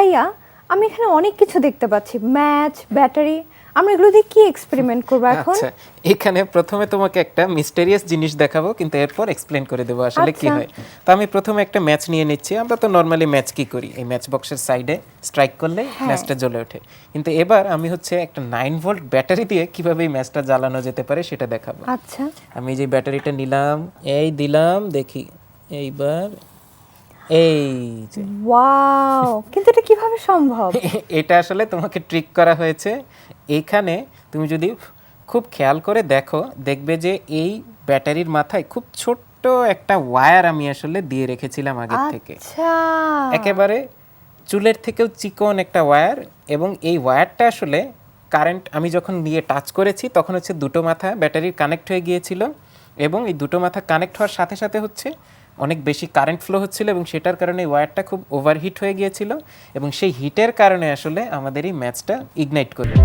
ভাইয়া আমি এখানে অনেক কিছু দেখতে পাচ্ছি, ম্যাচ, ব্যাটারি, আমরা এগুলো দিয়ে কি এক্সপেরিমেন্ট করব এখন? আচ্ছা, এখানে প্রথমে তোমাকে একটা মিস্টেরিয়াস জিনিস দেখাবো, কিন্তু এরপর এক্সপ্লেন করে দেবো আসলে কি আচ্ছা। হয়। তো আমি প্রথমে একটা ম্যাচ নিয়ে নিচ্ছি। আমরা তো নর্মালি ম্যাচ কি করি, এই ম্যাচ বক্সের সাইডে স্ট্রাইক করলে হ্যাঁ। ম্যাচটা জ্বলে ওঠে, কিন্তু এবার আমি হচ্ছে একটা 9 ভোল্ট ব্যাটারি দিয়ে কিভাবে এই ম্যাচটা জ্বালানো যেতে পারে সেটা দেখাবো। আচ্ছা, আমি যে ব্যাটারিটা নিলাম, এই দিলাম, দেখি এইবার, এই যে ওয়াও, কিন্তু এটা কিভাবে সম্ভব? এটা আসলে তোমাকে ট্রিক করা হয়েছে। এখানে তুমি যদি খুব খেয়াল করে দেখো, দেখবে যে এই ব্যাটারির মাথায় খুব ছোট্ট একটা ওয়্যার আমি আসলে দিয়ে রেখেছিলাম আগের থেকে, আচ্ছা, একেবারে চুলের থেকেও চিকন একটা ওয়্যার। এবং এই ওয়্যারটা আসলে কারেন্ট আমি যখন নিয়ে টাচ করেছি তখন হচ্ছে দুটো মাথা ব্যাটারির কানেক্ট হয়ে গিয়েছিল, এবং এই দুটো মাথা কানেক্ট হওয়ার সাথে সাথে হচ্ছে অনেক বেশি কারেন্ট ফ্লো হচ্ছিল, এবং সেটার কারণে এই ওয়্যারটা খুব ওভারহিট হয়ে গিয়েছিল, এবং সেই হিটের কারণে আসলে আমাদের এই ম্যাচটা ইগনাইট করবে।